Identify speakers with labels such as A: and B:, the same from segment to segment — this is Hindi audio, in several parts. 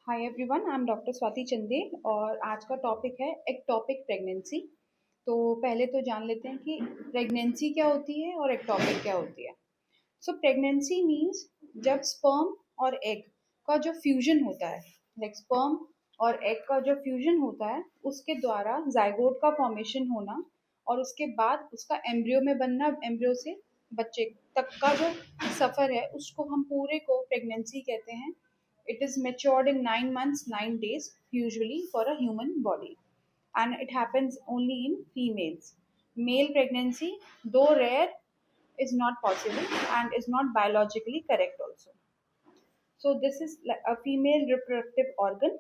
A: Hi everyone, I am doctor Swati Chandel और आज का टॉपिक है एक्टॉपिक प्रेगनेंसी। तो पहले तो जान लेते हैं कि प्रेगनेंसी क्या होती है और एक्टॉपिक क्या होती है। सो प्रेगनेंसी मीन्स जब स्पर्म और एग का जो फ्यूजन होता है, लाइक स्पर्म और एग का जो फ्यूजन होता है उसके द्वारा जाइगोट का फॉर्मेशन होना और उसके बाद उसका एम्ब्रियो में बनना, एम्ब्रियो से बच्चे तक का जो सफ़र है उसको हम पूरे को प्रेगनेंसी कहते हैं। It is matured in 9 months, 9 days, usually for a human body, and it happens only in females. Male pregnancy, though rare, is not possible and is not biologically correct also. So this is a female reproductive organ.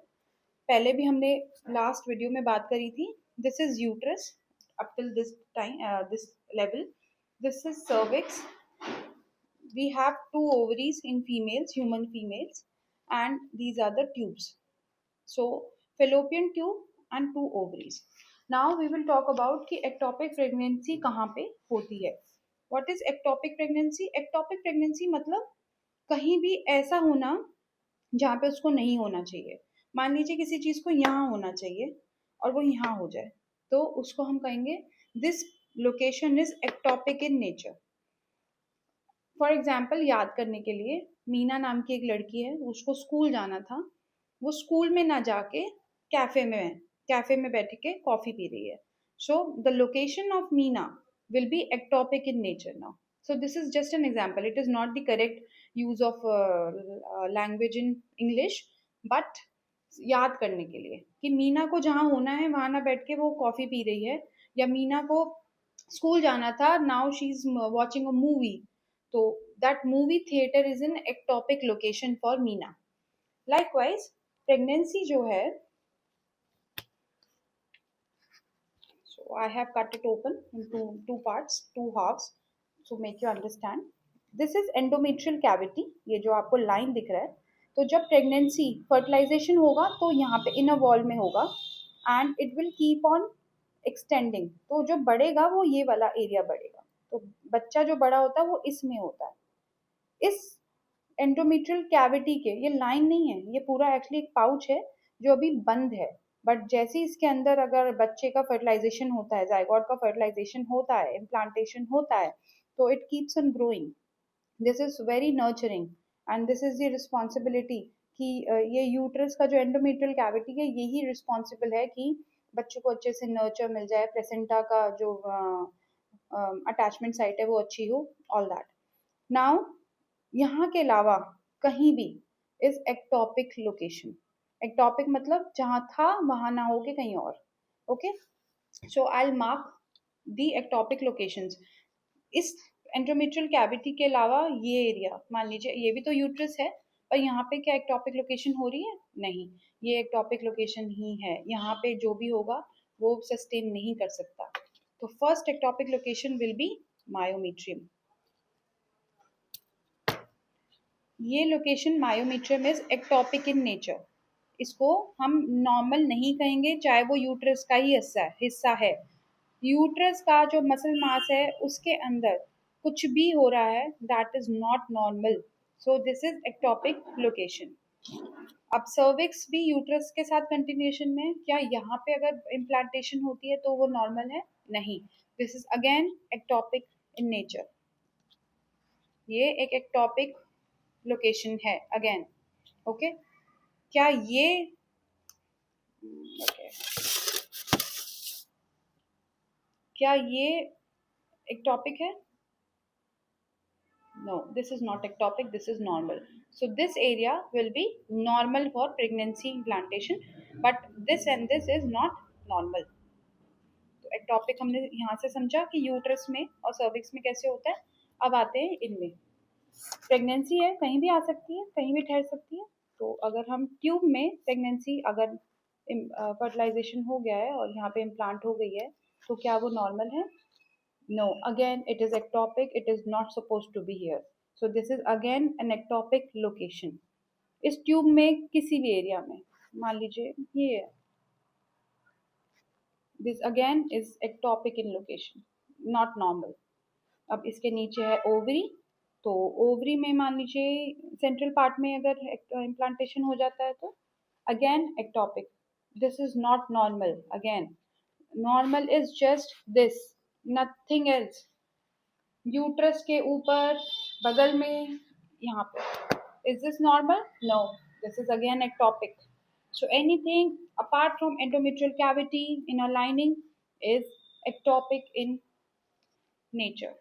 A: पहले भी हमने लास्ट वीडियो में बात करी थी. This is uterus up till this time, this level. This is cervix. We have two ovaries in females, human females, and these are the tubes. So fallopian tube and two ovaries. Now we will talk about कि ectopic pregnancy कहाँ पे होती है. What is ectopic pregnancy? Ectopic pregnancy मतलब कहीं भी ऐसा होना जहाँ पे उसको नहीं होना चाहिए. मान लीजिए किसी चीज को यहाँ होना चाहिए और वो यहाँ हो जाए, तो उसको हम कहेंगे this location is ectopic in nature. For example याद करने के लिए, मीना नाम की एक लड़की है, उसको स्कूल जाना था. वो स्कूल में ना जाके कैफे में बैठ के कॉफी पी रही है. So the location of Meena will be ectopic in nature now. So this is just an example. It is not the correct use of language in English, but याद करने के लिए कि मीना को जहाँ होना है वहां ना बैठ के वो कॉफी पी रही है, या मीना को स्कूल जाना था, now she is watching a movie. तो that movie theater is an ectopic location for Meena. Likewise, pregnancy जो है, so I have cut it open into two parts, two halves, to make you understand. This is endometrial cavity. ये जो आपको लाइन दिख रहा है, तो जब प्रेगनेंसी फर्टिलाइजेशन होगा तो यहाँ पे इनर वॉल में होगा and it will keep on extending. तो जो बढ़ेगा वो ये वाला एरिया बढ़ेगा. तो बच्चा जो बड़ा होता है वो इसमें होता है. इस एंडोमेट्रियल कैविटी के, ये लाइन नहीं है, ये पूरा एक्चुअली एक पाउच है जो अभी बंद है. बट जैसे ही इसके अंदर अगर बच्चे का फर्टिलाइजेशन होता है, जाइगोट का फर्टिलाइजेशन होता है, इम्प्लांटेशन होता है, तो it keeps on growing. This is very nurturing and this is the responsibility कि ये यूट्रस का जो एंडोमेट्रियल कैविटी है यही रिस्पॉन्सिबल है कि बच्चों को अच्छे से नर्चर मिल जाए, प्लेसेंटा का जो अटैचमेंट साइट है वो अच्छी हो, ऑल दैट. नाउ यहाँ के अलावा कहीं भी इज एक्टोपिक लोकेशन. एक्टोपिक मतलब जहाँ था वहां ना होके कहीं और. Okay, so I mark the ectopic locations. इस एंट्रोमेट्रियल कैविटी के अलावा ये एरिया, मान लीजिए ये भी तो यूट्रस है, पर यहाँ पे क्या एक्टोपिक लोकेशन हो रही है? नहीं, ये एक्टोपिक लोकेशन ही है. यहाँ पे जो भी होगा वो सस्टेन नहीं कर सकता. तो first ectopic location will be myometrium. ये location myometrium is ectopic in nature. इसको हम नॉर्मल नहीं कहेंगे, चाहे वो यूट्रस का ही हिस्सा है. यूट्रस का जो मसल मास है उसके अंदर कुछ भी हो रहा है, that is not normal. So this is ectopic location. अब सर्विक्स भी यूट्रस के साथ कंटिन्यूएशन में, क्या यहाँ पे अगर इम्प्लांटेशन होती है तो वो नॉर्मल है? नहीं. This is again ectopic in nature. ये एक एक्टोपिक लोकेशन है अगेन. ओके, क्या ये okay. क्या ये ectopic है? No, this is not ectopic, this is normal. So this area will be normal for pregnancy implantation, but this and this is not normal. तो ectopic हमने यहाँ से समझा कि यूट्रस में और सर्विक्स में कैसे होता है. अब आते हैं इनमें. प्रेगनेंसी है, कहीं भी आ सकती है, कहीं भी ठहर सकती है. तो अगर हम ट्यूब में प्रेगनेंसी, अगर फर्टिलाइजेशन हो गया है और यहाँ पे इम्प्लांट हो गई है, तो क्या वो नॉर्मल है? No, again it is ectopic, it is not suppose to be here. So this is again an ectopic location. इस ट्यूब में किसी भी एरिया में, मान लीजिए ये है, this again is ectopic in location, not normal. अब इसके नीचे है ओवरी. तो ओवरी में मान लीजिए सेंट्रल पार्ट में अगर इम्प्लांटेशन हो जाता है, तो Again, ectopic. This is not normal. Again, normal is just this, nothing else. Uterus के ऊपर, बगल में, यहाँ पे. Is this normal? No. This is again ectopic. So anything apart from endometrial cavity, inner lining, is ectopic in nature.